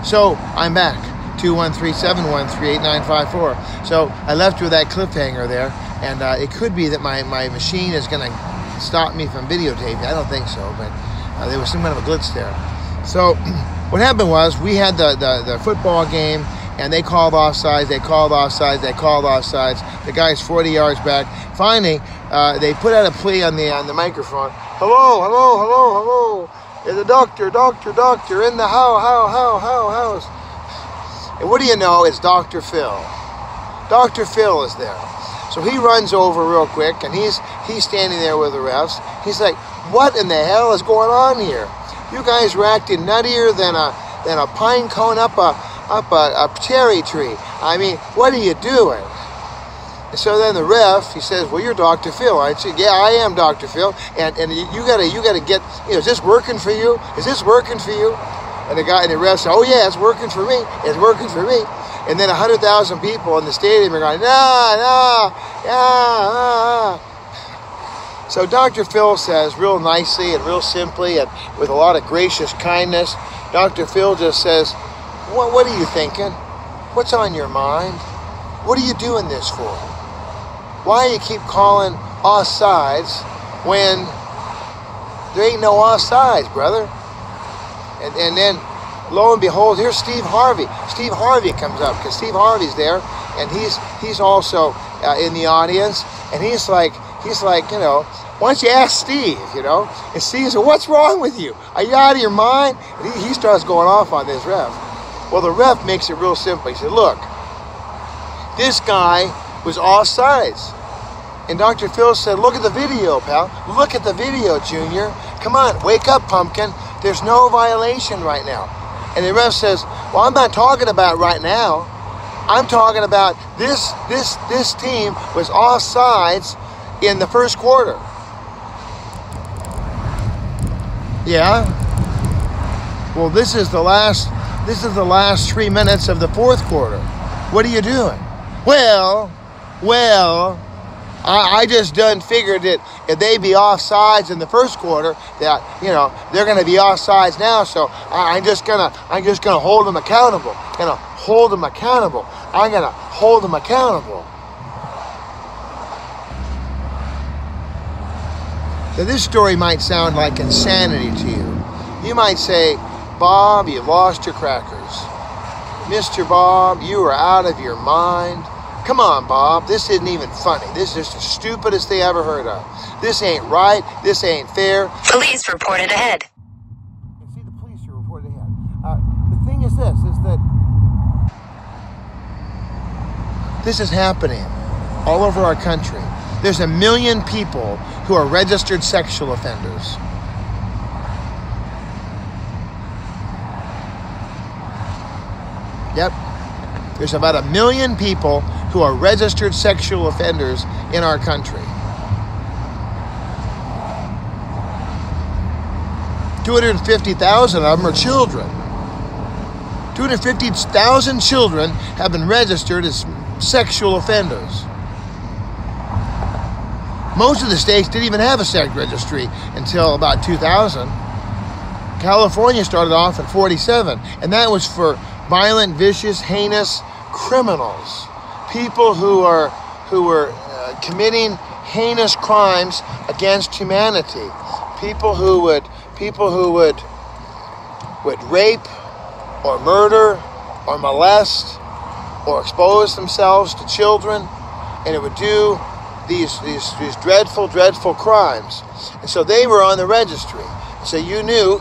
So I'm back. 213-713-8954. So I left you with that cliffhanger there, and it could be that my machine is going to stop me from videotaping. I don't think so, but there was some kind of a glitch there. So what happened was we had the football game, and they called offsides, they called offsides, they called offsides. The guy's 40 yards back. Finally, they put out a plea on the microphone. Hello, hello, hello, hello. There's a doctor in the house. And what do you know? It's Dr. Phil. Dr. Phil is there. So he runs over real quick, and he's standing there with the refs. He's like, what in the hell is going on here? You guys are acting nuttier than a pine cone up a cherry tree. I mean, what are you doing? And so then the ref, he says, well, you're Dr. Phil, aren't you? Yeah, I am Dr. Phil. And you gotta get, is this working for you? Is this working for you? And the ref said, oh yeah, it's working for me. It's working for me. And then 100,000 people in the stadium are going, no. So Dr. Phil says real nicely and real simply and with a lot of gracious kindness, Dr. Phil just says, what are you thinking? What's on your mind? What are you doing this for? Why do you keep calling offsides when there ain't no offsides, brother? And then, lo and behold, here's Steve Harvey. Steve Harvey comes up because Steve Harvey's there, and he's also in the audience, and he's like, you know, why don't you ask Steve, you know? And Steve said, what's wrong with you? Are you out of your mind? And he starts going off on this ref. Well, the ref makes it real simple. He said, look, this guy was offsides. And Dr. Phil said, look at the video, pal. Look at the video, Junior. Come on, wake up, pumpkin. There's no violation right now. And the ref says, well, I'm not talking about right now. I'm talking about this team was offsides in the first quarter. Yeah? Well, this is the last 3 minutes of the fourth quarter. What are you doing? Well, I just done figured that if they be offsides in the first quarter, that, you know, they're going to be offsides now. So I'm just gonna hold them accountable. I'm gonna hold them accountable. Now, this story might sound like insanity to you. You might say, Bob, you've lost your crackers. Mr. Bob, you are out of your mind. Come on, Bob, this isn't even funny. This is just the stupidest they ever heard of. This ain't right. This ain't fair. Police reported ahead. See, the police are reported ahead. The thing is this, is that this is happening all over our country. There's 1 million people who are registered sexual offenders. Yep. There's about 1 million people who are registered sexual offenders in our country. 250,000 of them are children. 250,000 children have been registered as sexual offenders. Most of the states didn't even have a sex registry until about 2000. California started off at 47, and that was for violent, vicious, heinous criminals, people who were committing heinous crimes against humanity, people who would rape or murder or molest or expose themselves to children, and it would do these dreadful crimes. And so they were on the registry. So you knew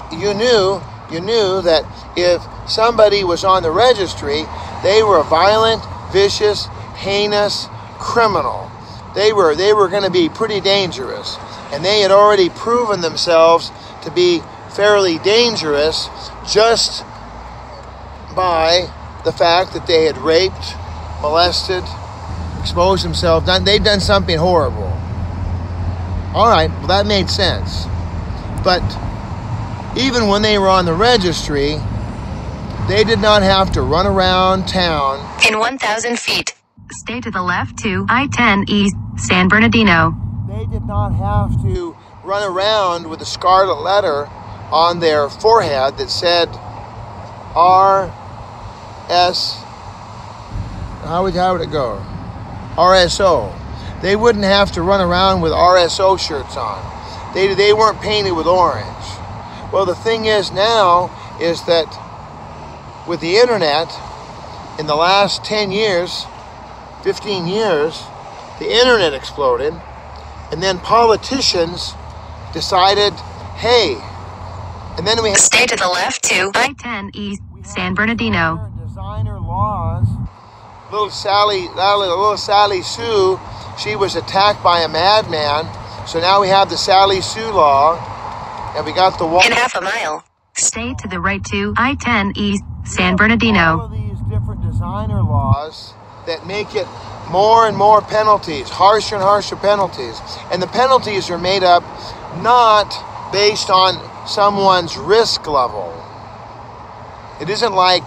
that if somebody was on the registry, they were a violent, vicious, heinous criminal. They were going to be pretty dangerous, and they had already proven themselves to be fairly dangerous just by the fact that they had raped, molested, exposed themselves. They'd done something horrible. All right, well, that made sense. But even when they were on the registry, they did not have to run around town. In 1,000 feet, stay to the left to I-10 East, San Bernardino. They did not have to run around with a scarlet letter on their forehead that said RSOL how would it go? RSO. They wouldn't have to run around with RSO shirts on. They weren't painted with orange. Well, the thing is now is that with the internet, in the last 10 years, 15 years, the internet exploded, and then politicians decided, hey, and then we Stay to the left to I-10 East, San Bernardino. Designer laws. Little Sally Sue, she was attacked by a madman, so now we have the Sally Sue law, and we got the wall. In half a mile, stay to the right to I-10 East, San Bernardino. All of these different designer laws that make it more and more penalties, harsher and harsher penalties. And the penalties are made up not based on someone's risk level. It isn't like,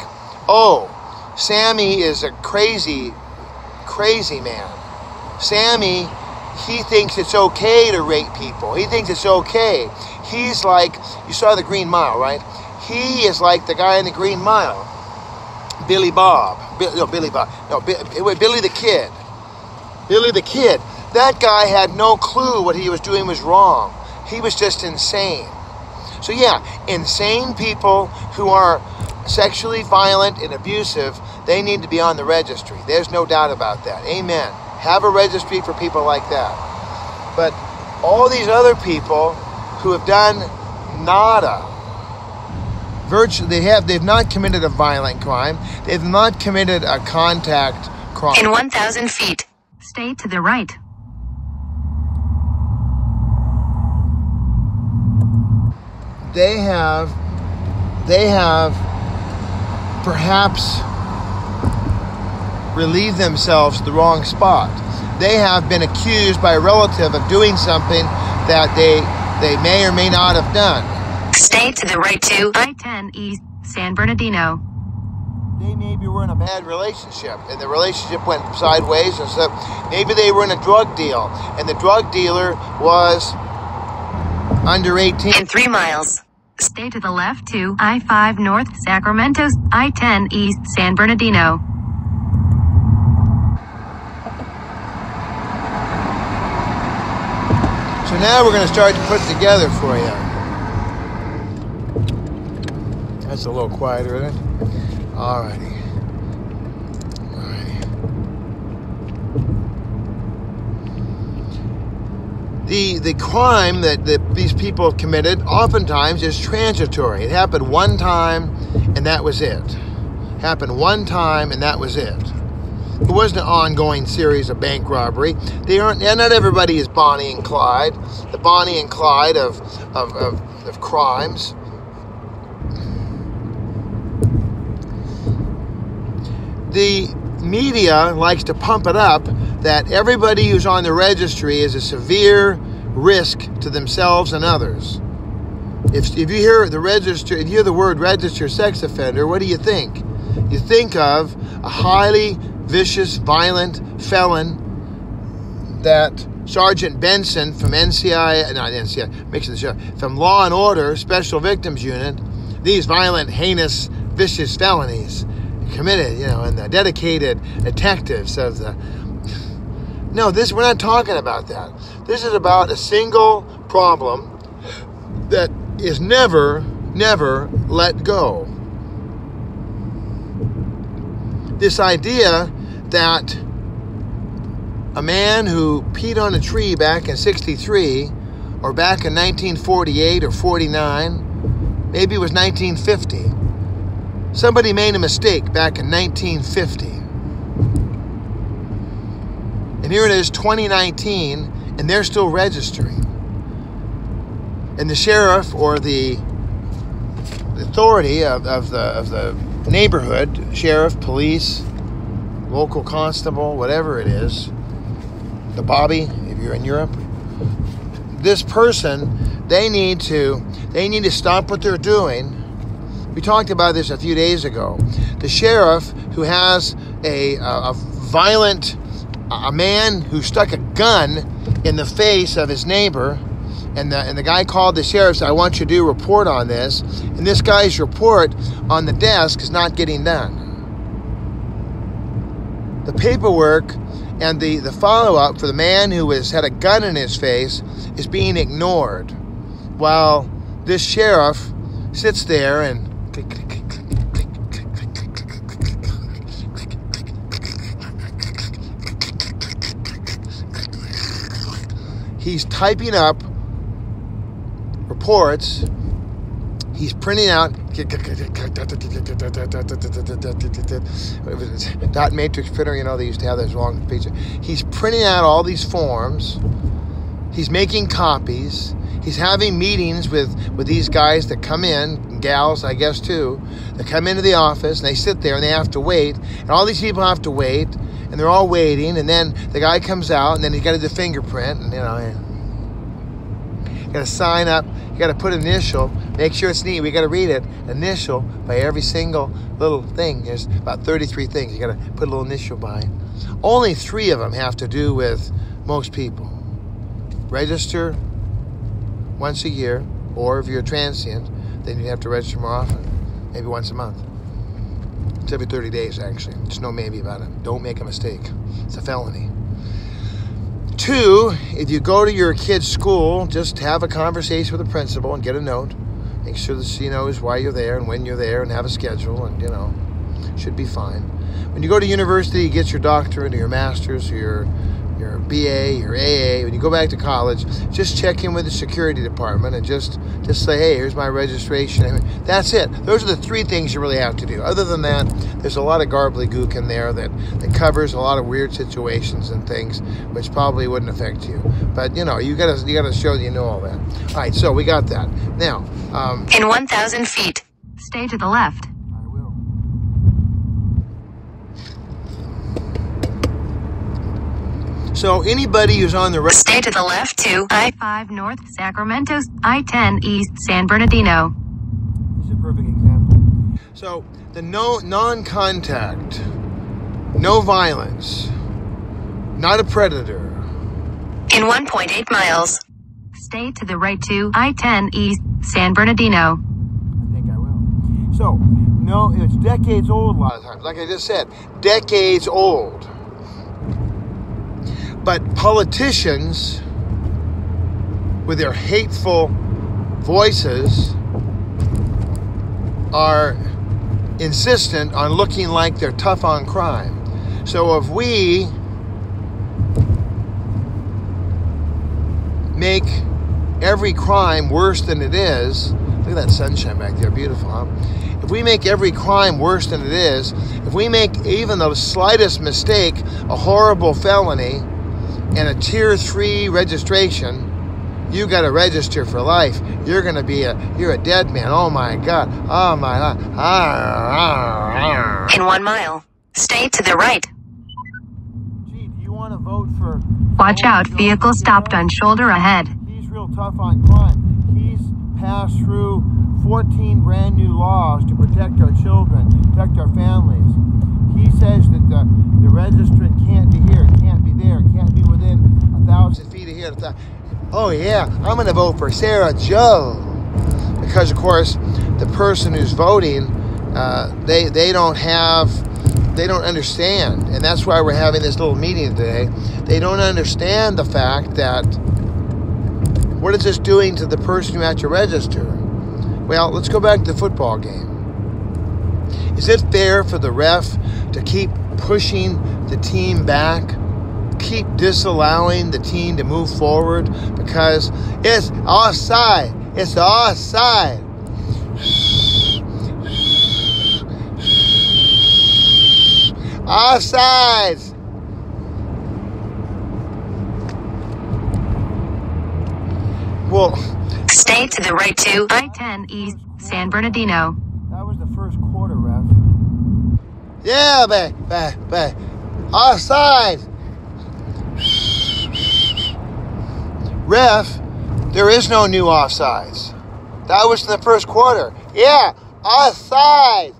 oh, Sammy is a crazy man. Sammy, he thinks it's okay to rape people. He thinks it's okay. He's like, you saw the Green Mile, right? He is like the guy in the Green Mile. Billy the Kid. Billy the Kid. That guy had no clue what he was doing was wrong. He was just insane. So yeah, insane people who are sexually violent and abusive, they need to be on the registry. There's no doubt about that. Amen. Have a registry for people like that. But all these other people who have done nada, virtually, they've not committed a violent crime. They've not committed a contact crime. In 1,000 feet, stay to the right. They have perhaps relieved themselves to the wrong spot. They have been accused by a relative of doing something that they may or may not have done. Stay to the right to I-10 East, San Bernardino. They maybe were in a bad relationship, and the relationship went sideways, and so maybe they were in a drug deal, and the drug dealer was under 18. In 3 miles, stay to the left to I-5 North Sacramento, I-10 East San Bernardino. So now we're going to start to put it together for you. That's a little quieter, isn't it? Alrighty. The crime that these people have committed oftentimes is transitory. It happened one time and that was it. Happened one time and that was it. It wasn't an ongoing series of bank robbery. Not everybody is Bonnie and Clyde. The Bonnie and Clyde of crimes. The media likes to pump it up that everybody who's on the registry is a severe risk to themselves and others. If you hear the word registered sex offender, what do you think? You think of a highly vicious, violent felon that Sergeant Benson from from Law and Order Special Victims Unit, these violent, heinous, vicious felonies committed, and the dedicated detectives of the... No, we're not talking about that. This is about a single problem that is never let go. This idea that a man who peed on a tree back in 63, or back in 1948 or 49, maybe it was 1950. Somebody made a mistake back in 1950. And here it is, 2019, and they're still registering. And the sheriff or the authority of the neighborhood, sheriff, police, local constable, whatever it is, the Bobby, if you're in Europe, this person, they need to stop what they're doing. We talked about this a few days ago. The sheriff who has a man who stuck a gun in the face of his neighbor, and the guy called the sheriff, said, I want you to do a report on this, and this guy's report on the desk is not getting done. the paperwork and the follow-up for the man who had a gun in his face is being ignored, while this sheriff sits there and click, click, click, click, click, click, click, click, click, click. He's typing up reports. He's printing out dot matrix printer, you know, they used to have those long pages. He's printing out all these forms. He's making copies. He's having meetings with these guys that come in, and gals, I guess, too, that come into the office, and they sit there, and they have to wait, and all these people have to wait, and they're all waiting, and then the guy comes out, and then he's got to do the fingerprint, and, you know, you got to sign up, you got to put initial, make sure it's neat, we got to read it, initial by every single little thing. There's about 33 things, you got to put a little initial by. Only 3 of them have to do with most people. Register once a year, or if you're a transient, then you have to register more often, maybe once a month. It's every 30 days, actually. There's no maybe about it. Don't make a mistake. It's a felony. 2, if you go to your kid's school, just have a conversation with the principal and get a note. Make sure that she knows why you're there and when you're there, and have a schedule, and, you know, should be fine. When you go to university, you get your doctorate or your master's or your BA, your AA. When you go back to college, just check in with the security department and just say, hey, here's my registration. I mean, that's it. Those are the 3 things you really have to do. Other than that, there's a lot of gobbledygook in there that covers a lot of weird situations and things, which probably wouldn't affect you. But, you know, you gotta show that you know all that. All right, so we got that. Now, in 1,000 feet, stay to the left. So anybody who's on the stay to the left to I-5 North Sacramento, I-10 East San Bernardino. This is a perfect example. So the non-contact, no violence, not a predator. In 1.8 miles, stay to the right to I-10 East San Bernardino. I think I will. So, no, it's decades old a lot of times. Like I just said, decades old. But politicians, with their hateful voices, are insistent on looking like they're tough on crime. So if we make every crime worse than it is, look at that sunshine back there, beautiful, huh? If we make every crime worse than it is, if we make even the slightest mistake a horrible felony, and a tier 3 registration, you got to register for life. You're going to be you're a dead man. Oh my God. Oh my God. In 1 mile, stay to the right. Gee, do you want to vote for... Watch out, vehicle stopped on shoulder ahead. He's real tough on crime. He's passed through 14 brand new laws to protect our children, protect our families. He says that the registrant can't be here, can't be there, can't be within 1,000 feet of here. Oh yeah, I'm going to vote for Sarah Joe. Because of course, the person who's voting, they don't understand. And that's why we're having this little meeting today. They don't understand the fact that, what is this doing to the person who has to register? Well, let's go back to the football game. Is it fair for the ref to keep pushing the team back, keep disallowing the team to move forward because it's offside? It's offside. Offsides. Well, stay to the right to I-10 East San Bernardino. That was the first quarter, ref. Yeah, babe. Offside. Ref, there is no new offsides. That was in the first quarter. Yeah, offside.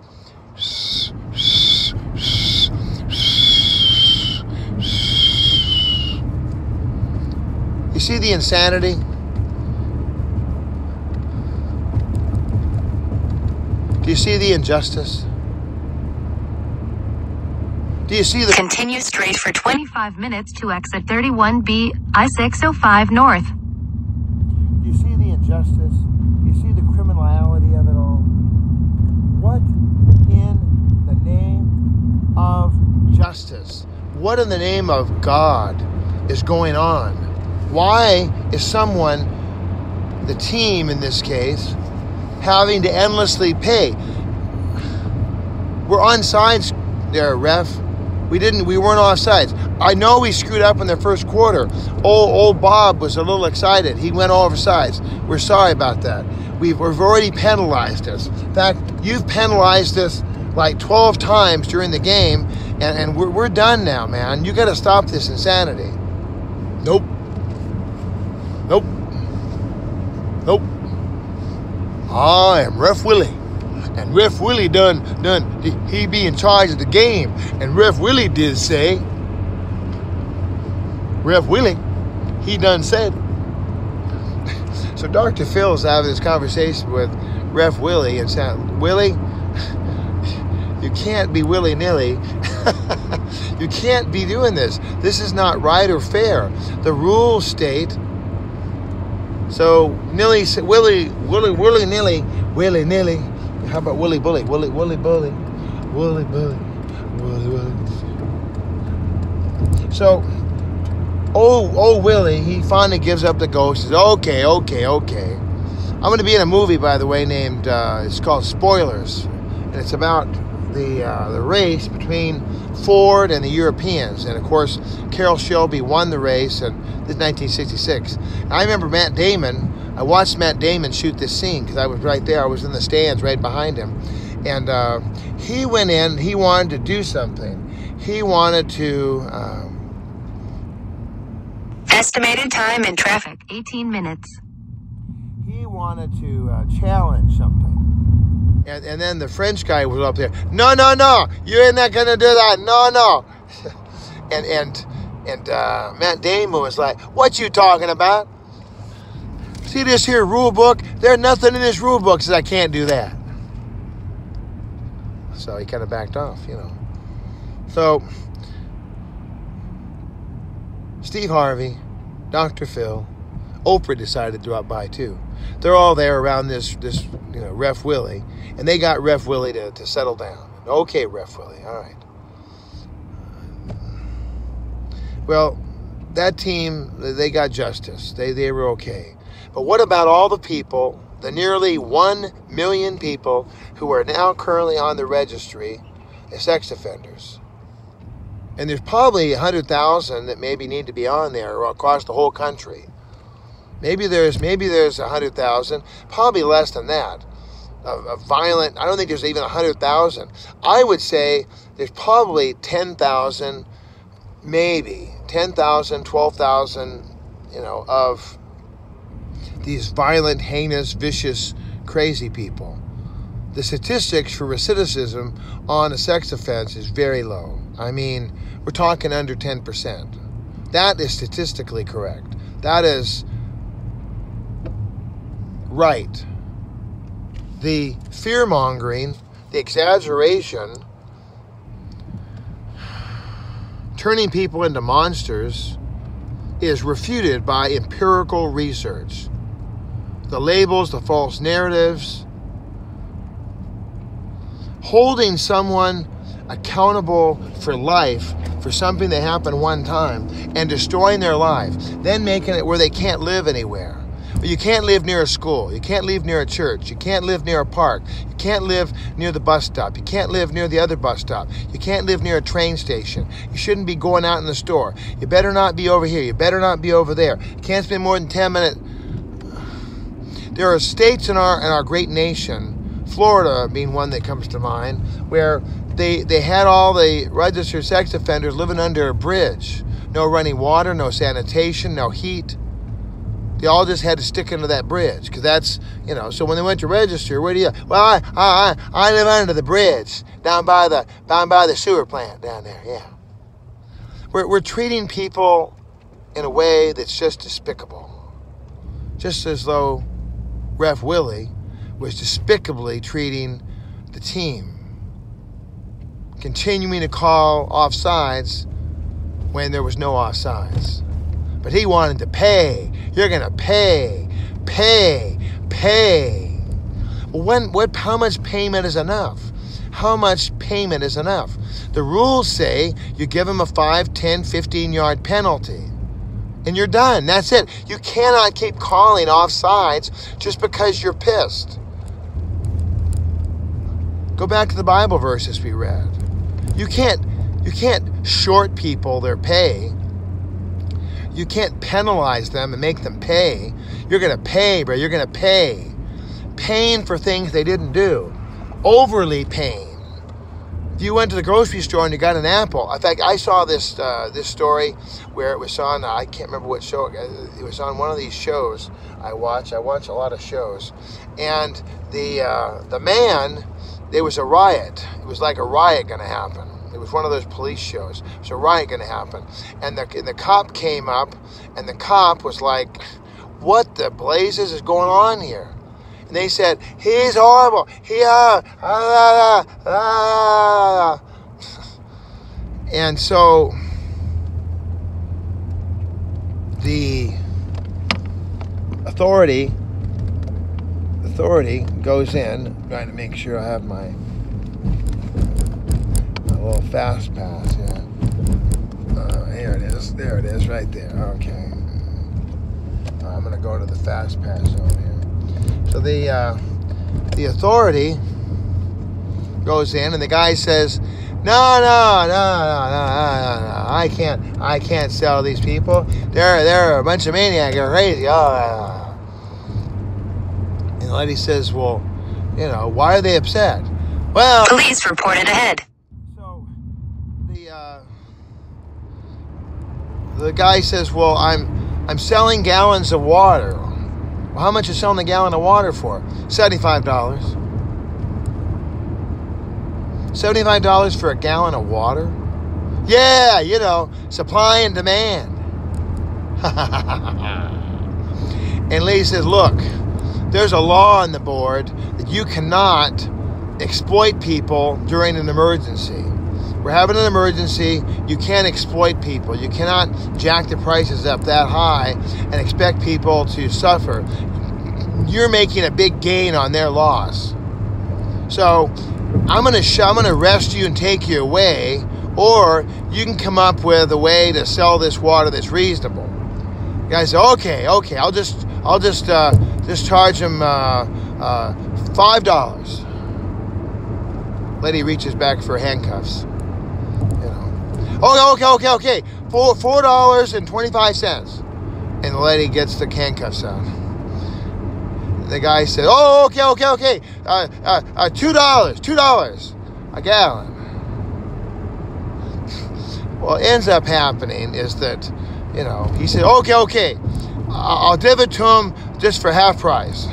You see the insanity? Do you see the injustice? Do you see the... Continue straight for 25 minutes to exit 31B, I-605 North. Do you see the injustice? Do you see the criminality of it all? What in the name of justice? What in the name of God is going on? Why is someone, the team in this case, having to endlessly pay? We're on sides there, ref. We weren't off sides. I know we screwed up in the first quarter. Old Bob was a little excited. He went over sides. We're sorry about that. We've already penalized us. In fact, you've penalized us like 12 times during the game, and we're done now, man. You got to stop this insanity. Nope. Nope. Nope. I am Ref Willie. And Ref Willie he be in charge of the game. And Ref Willie did say, Ref Willie, he done said. So Dr. Phil's having this conversation with Ref Willie and said, Willie, you can't be willy-nilly. You can't be doing this. This is not right or fair. The rules state. So willy-nilly. How about Willy Bully? Willy Bully. So, old Willie, he finally gives up the ghost. Says, okay. I'm going to be in a movie, by the way, named, it's called Spoilers. And it's about the race between Ford and the Europeans. And, of course, Carroll Shelby won the race, and this is 1966. And I remember Matt Damon. I watched Matt Damon shoot this scene because I was right there. I was in the stands right behind him. And he went in. He wanted to do something. He wanted to... Estimated time in traffic, 18 minutes. He wanted to challenge something. And then the French guy was up there. No. You ain't not going to do that. No. and Matt Damon was like, what you talking about? See this here rule book? There's nothing in this rule book that says I can't do that. So he kind of backed off, you know. So Steve Harvey, Dr. Phil, Oprah decided to drop by too. They're all there around this Ref Willie, and they got Ref Willie to settle down. Okay, Ref Willie, all right. Well, that team, they got justice. They were okay. But what about all the people, the nearly 1 million people who are now currently on the registry as sex offenders? And there's probably 100,000 that maybe need to be on there across the whole country. Maybe there's 100,000, probably less than that, of violent. I don't think there's even 100,000. I would say there's probably 10,000, maybe 10,000, 12,000, of these violent, heinous, vicious, crazy people. The statistics for recidivism on a sex offense is very low. I mean, we're talking under 10%. That is statistically correct. That is right. The fear-mongering, the exaggeration, turning people into monsters is refuted by empirical research. The labels, the false narratives, holding someone accountable for life for something that happened one time and destroying their life, then making it where they can't live anywhere. You can't live near a school. You can't live near a church. You can't live near a park. You can't live near the bus stop. You can't live near the other bus stop. You can't live near a train station. You shouldn't be going out in the store. You better not be over here. You better not be over there. You can't spend more than 10 minutes. There are states in our great nation, Florida being one that comes to mind, where they had all the registered sex offenders living under a bridge. No running water, no sanitation, no heat. They all just had to stick into that bridge because that's, so when they went to register, where do you, well, I live under the bridge down by the sewer plant down there, yeah. We're treating people in a way that's just despicable. Just as though Ref Willie was despicably treating the team. continuing to call offsides when there was no offsides. But he wanted to pay. You're going to pay. Well, how much payment is enough? How much payment is enough? The rules say you give him a 5, 10, 15-yard penalty. And you're done. That's it. You cannot keep calling offsides just because you're pissed. Go back to the Bible verses we read. You can't short people their pay. You can't penalize them and make them pay. You're going to pay, bro. You're going to pay. Paying for things they didn't do. Overly paying. If you went to the grocery store and you got an apple. In fact, I saw this story where it was on, I can't remember what show, it was on one of these shows I watch. I watch a lot of shows. And the man, there was a riot. It was like a riot going to happen. It was one of those police shows. There was a riot going to happen. And the cop came up, and the cop was like, what the blazes is going on here? And they said, he's horrible. And so the authority goes in, trying to make sure I have my little fast pass. Yeah. Here it is. There it is, right there. Okay. I'm going to go to the fast pass zone here. So the authority goes in, and the guy says, no, I can't sell these people. They're a bunch of maniacs. They're crazy. And the lady says, well, why are they upset? Well, Police reported ahead. So the guy says, well, I'm selling gallons of water. Well, how much is selling a gallon of water for? $75. $75 for a gallon of water? Yeah, supply and demand. And lady says, look, there's a law on the board that you cannot exploit people during an emergency. We're having an emergency. You can't exploit people. You cannot jack the prices up that high and expect people to suffer. You're making a big gain on their loss. So I'm going to arrest you and take you away, or you can come up with a way to sell this water that's reasonable. The guy said, okay, I'll just charge him $5. Lady reaches back for handcuffs. Okay. $4.25. And the lady gets the handcuffs out. The guy said, okay. $2 a gallon. What ends up happening is that, he said, okay, I'll give it to him just for half price.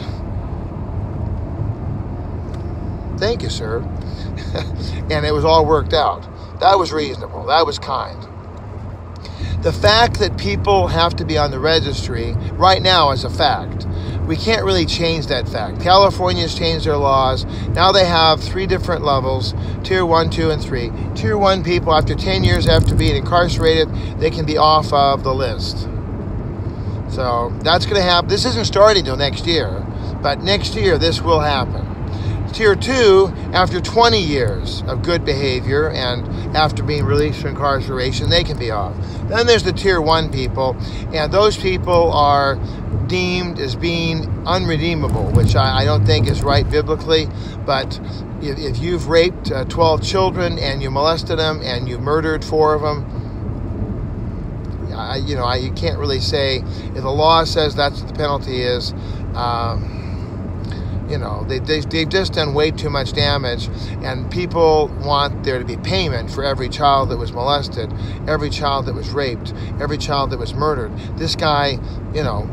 Thank you, sir. And it was all worked out. That was reasonable. That was kind. The fact that people have to be on the registry right now is a fact. We can't really change that fact. California's changed their laws. Now they have 3 different levels, Tier 1, 2, and 3. Tier 1 people, after 10 years after being incarcerated, they can be off of the list. So that's going to happen. This isn't starting until next year, but next year this will happen. Tier 2, after 20 years of good behavior and after being released from incarceration, they can be off. Then there's the Tier 1 people, and those people are deemed as being unredeemable, which I don't think is right biblically. But if you've raped 12 children and you molested them and you murdered 4 of them, you can't really say, if the law says that's what the penalty is, they've just done way too much damage, and people want there to be payment for every child that was molested, every child that was raped, every child that was murdered. This guy,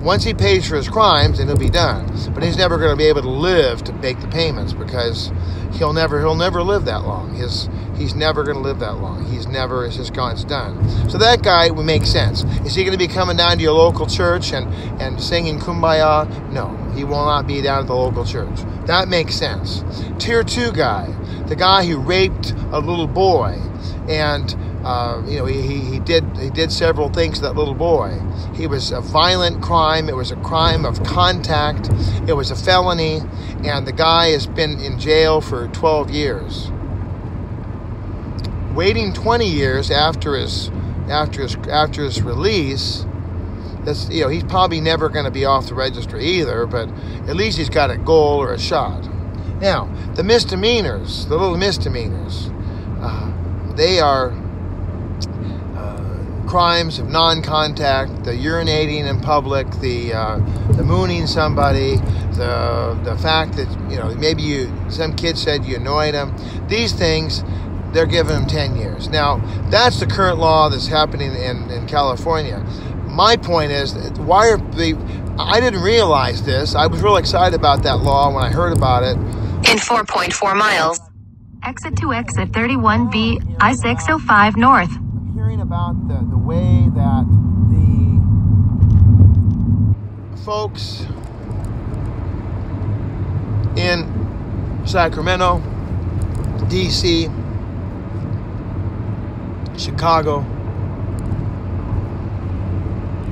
once he pays for his crimes, then he'll be done. But he's never going to be able to live to make the payments, because he'll never live that long. He's never going to live that long. It's just gone, it's done. So that guy would make sense. Is he going to be coming down to your local church and singing Kumbaya? No, he will not be down at the local church. That makes sense. Tier 2 guy, the guy who raped a little boy, and you know, he did several things to that little boy. He was a violent crime. It was a crime of contact. It was a felony, and the guy has been in jail for 12 years. Waiting 20 years after his release. That's, you know, he's probably never going to be off the registry either, but at least he's got a goal or a shot. Now, the misdemeanors, the little misdemeanors, they are crimes of non-contact, the urinating in public, the mooning somebody, the fact that, you know, maybe some kid said you annoyed him. These things, they're giving him 10 years. Now, that's the current law that's happening in California. My point is, I didn't realize this. I was real excited about that law when I heard about it. In 4.4 miles, exit to exit 31B, I-605 North. I'm hearing about the way that the folks in Sacramento, D.C., Chicago,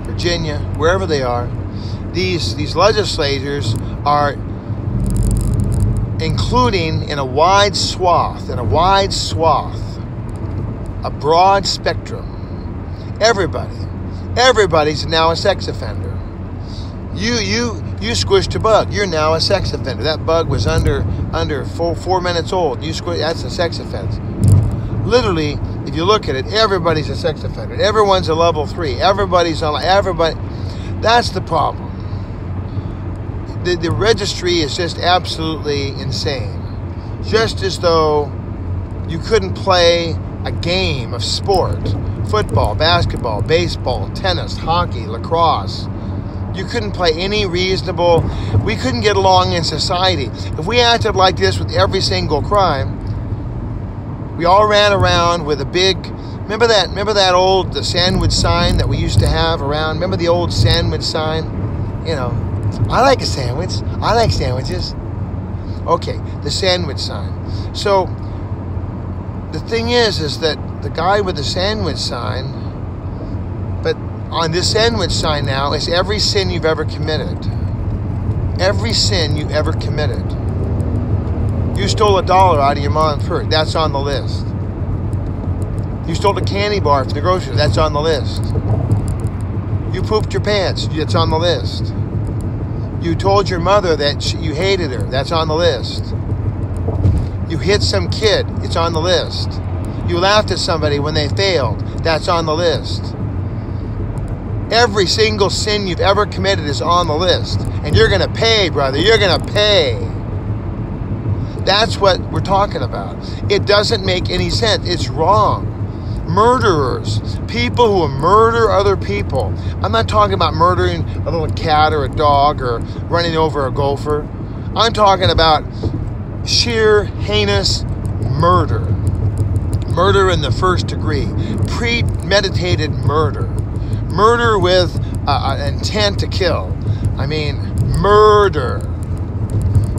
Virginia, wherever they are, these legislators are including in a wide swath, a broad spectrum. Everybody's now a sex offender. You squished a bug. You're now a sex offender. That bug was under 4 minutes old. That's a sex offense. Literally, if you look at it, everybody's a sex offender. Everyone's a level 3. Everybody. That's the problem. The registry is just absolutely insane. Just as though you couldn't play a game of sport. Football, basketball, baseball, tennis, hockey, lacrosse. You couldn't play any reasonable... We couldn't get along in society. If we acted like this with every single crime, we all ran around with a big... Remember that old sandwich sign that we used to have around? Remember the old sandwich sign? You know, I like a sandwich. I like sandwiches. Okay, the sandwich sign. So, the thing is that the guy with the sandwich sign, but on this sandwich sign now is every sin you've ever committed. Every sin you ever committed. You stole $1 out of your mom's purse. That's on the list. You stole a candy bar from the grocery store. That's on the list. You pooped your pants. It's on the list. You told your mother that you hated her. That's on the list. You hit some kid. It's on the list. You laughed at somebody when they failed. That's on the list. Every single sin you've ever committed is on the list. And you're going to pay, brother. You're going to pay. That's what we're talking about. It doesn't make any sense. It's wrong. Murderers, people who murder other people. I'm not talking about murdering a little cat or a dog or running over a gopher. I'm talking about sheer heinous murder. Murder in the first degree. Premeditated murder. Murder with an intent to kill. I mean, murder.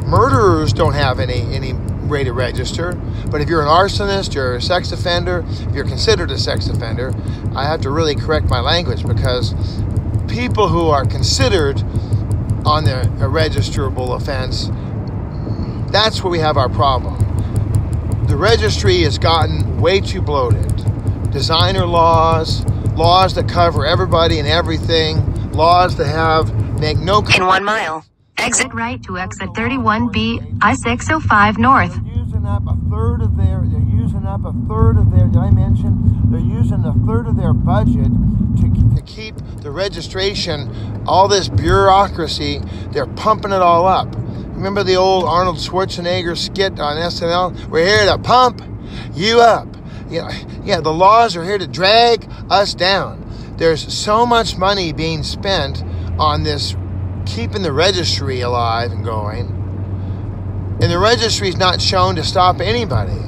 Murderers don't have any way to register. But if you're an arsonist, you're a sex offender, if you're considered a sex offender, I have to really correct my language, because people who are considered on a registerable offense, that's where we have our problem. The registry has gotten way too bloated. Designer laws, laws that cover everybody and everything, laws that make no... In 1 mile, exit right to exit 31B, I-605 North. They're using up a third of their, did I mention? They're using a third of their budget to keep the registration, all this bureaucracy, they're pumping it all up. Remember the old Arnold Schwarzenegger skit on SNL? We're here to pump you up. Yeah, the laws are here to drag us down. There's so much money being spent on this, keeping the registry alive and going. And the registry is not shown to stop anybody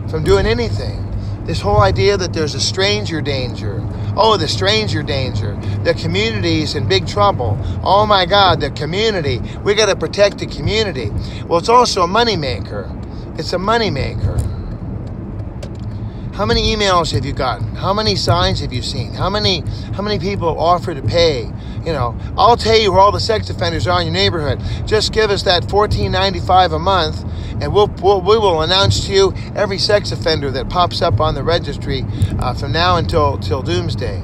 from doing anything. This whole idea that there's a stranger danger. Oh, the stranger danger. The community's in big trouble. Oh my God, the community. We got to protect the community. Well, it's also a moneymaker. It's a moneymaker. How many emails have you gotten? How many signs have you seen? How many people offer to pay? You know, I'll tell you where all the sex offenders are in your neighborhood. Just give us that $14.95 a month, and we will announce to you every sex offender that pops up on the registry from now until doomsday.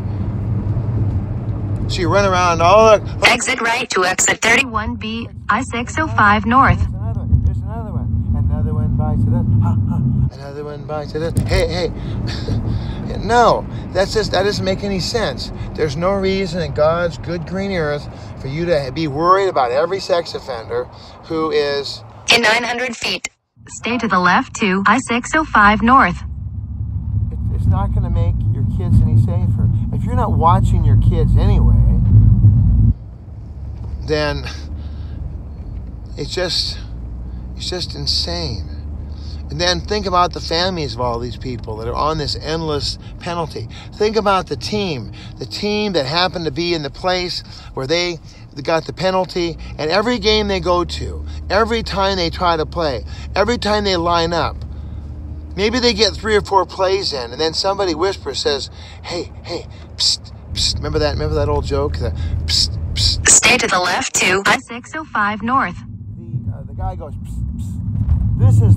So you run around all the... Exit right to exit 31B, I-605 North. There's another one. Another one bites it up. Another one bites it up. Hey. No, that doesn't make any sense. There's no reason in God's good green earth for you to be worried about every sex offender who is... In 900 feet, stay to the left to I-605 North. It's not going to make your kids any safer. If you're not watching your kids anyway, then it's just insane. And then think about the families of all these people that are on this endless penalty. Think about the team that happened to be in the place where they got the penalty, and every game they go to, every time they try to play, every time they line up, maybe they get 3 or 4 plays in, and then somebody whispers, says, hey, psst, psst. Remember that old joke? The psst, psst. Stay to the left to I-605 North. The guy goes, psst, psst. This is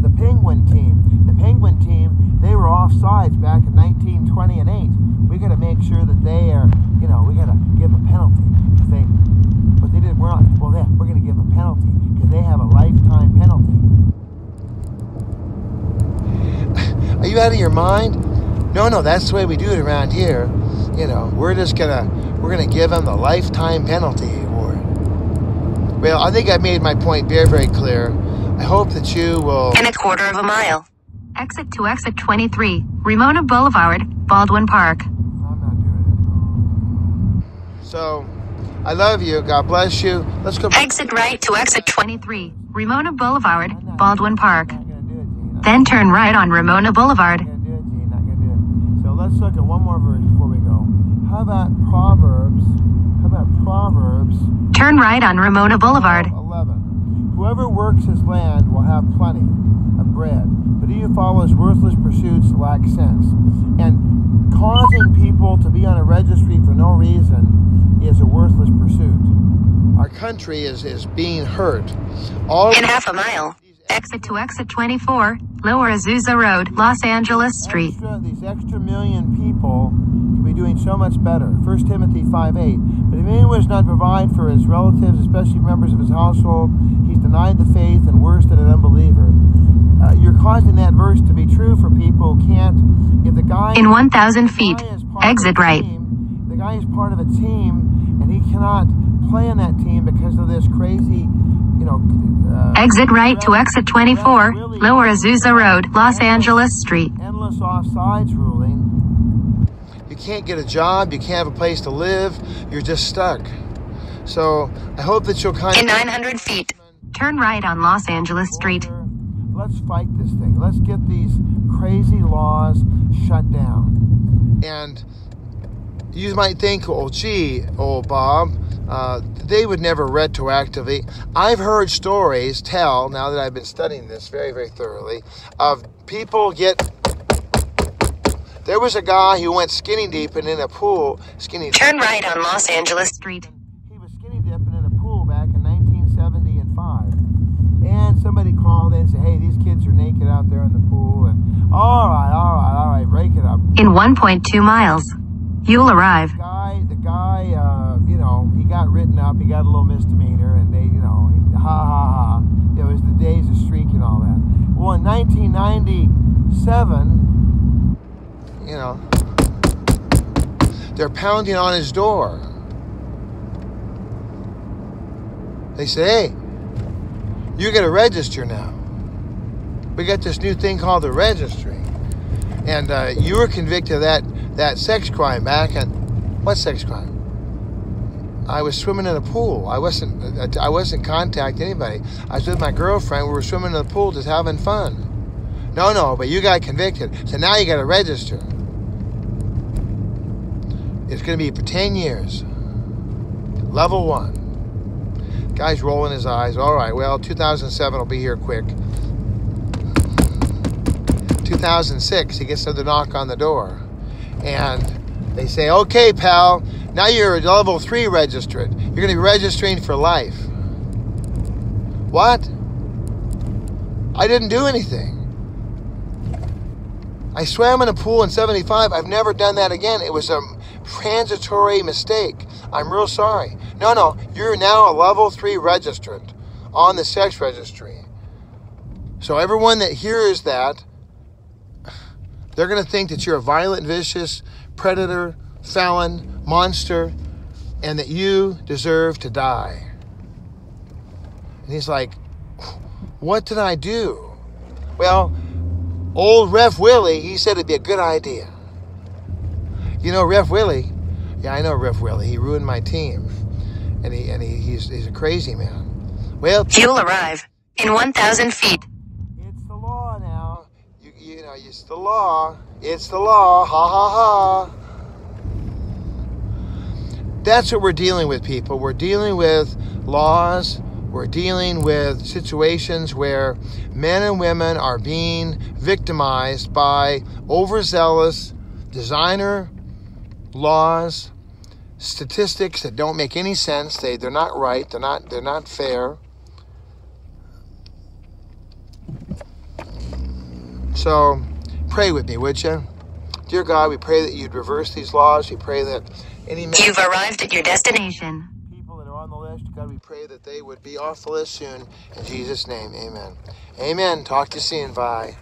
the Penguin team. The Penguin team, they were offsides back in 1920 and 8. We got to make sure that they are, we got to give them a penalty. But they didn't. We're going to give them a penalty because they have a lifetime penalty. Are you out of your mind? No, that's the way we do it around here. We're gonna give them the lifetime penalty award. Well, I think I made my point very, very clear. I hope that you will... In a quarter of a mile. Exit to exit 23, Ramona Boulevard, Baldwin Park. I'm not doing it. So, I love you. God bless you. Let's go... Exit right to exit 23, Ramona Boulevard, Baldwin Park. Then turn right on Ramona Boulevard. Not gonna do it, Gene. Not gonna do it. So let's look at one more verse before we go. How about Proverbs? Turn right on Ramona Boulevard. 11. Whoever works his land will have plenty of bread, but he who follows worthless pursuits lacks sense. And causing people to be on a registry for no reason is a worthless pursuit. Our country is being hurt. In half a mile. Exit to exit 24, Lower Azusa Road, Los Angeles Street. These extra million people could be doing so much better. 1 Timothy 5:8. But if anyone does not provide for his relatives, especially members of his household, he's denied the faith and worse than an unbeliever. You're causing that verse to be true for people who can't. If the guy in 1,000 feet, exit right. The guy is part of a team, and he cannot play on that team because of this crazy. Exit right to exit 24, Lower Azusa Road, Los Angeles Street. Endless offsides ruling. You can't get a job, you can't have a place to live, you're just stuck. So I hope that you'll In 900 feet, turn right on Los Angeles Street. Let's fight this thing. Let's get these crazy laws shut down. And you might think, Bob, they would never retroactively. I've heard stories tell, now that I've been studying this very, very thoroughly, of people there was a guy who went skinny dipping in a pool. Turn right on Los Angeles Street. He was skinny dipping in a pool back in 1970 and 5. And somebody called in and said, hey, these kids are naked out there in the pool. And all right, break it up. In 1.2 miles, you'll arrive. The guy, he got written up. He got a little misdemeanor, and they, ha. It was the days of streak and all that. Well, in 1997, they're pounding on his door. They say, hey, you got to register now. We got this new thing called the registry. And you were convicted of that sex crime back in... What sex crime? I was swimming in a pool. I wasn't contacting anybody. I was with my girlfriend. We were swimming in the pool just having fun. No, but you got convicted. So now you got to register. It's going to be for 10 years. Level 1. Guy's rolling his eyes. All right, well, 2007 will be here quick. 2006, he gets another knock on the door. And they say, okay, pal, now you're level 3 registered. You're going to be registering for life. What? I didn't do anything. I swam in a pool in 75. I've never done that again. It was a transitory mistake. I'm real sorry. No, you're now a level 3 registrant on the sex registry. So everyone that hears that, they're going to think that you're a violent, vicious predator, felon, monster, and that you deserve to die. And he's like, what did I do? Well, old Ref Willie, he said it'd be a good idea. You know Ref Willie? Yeah, I know Ref Willie. He ruined my team. And he's a crazy man. Well, You'll arrive in 1,000 feet. It's the law now. You know, it's the law. It's the law. Ha ha ha. That's what we're dealing with, people. We're dealing with laws. We're dealing with situations where men and women are being victimized by overzealous designer laws, statistics that don't make any sense. They're not right. They're not fair. So pray with me, would you? Dear God, we pray that you'd reverse these laws. We pray that any men, You've arrived at your destination. people that are on the list, God, we pray that they would be off the list soon. In Jesus' name, amen. Amen. Talk to you soon. Bye.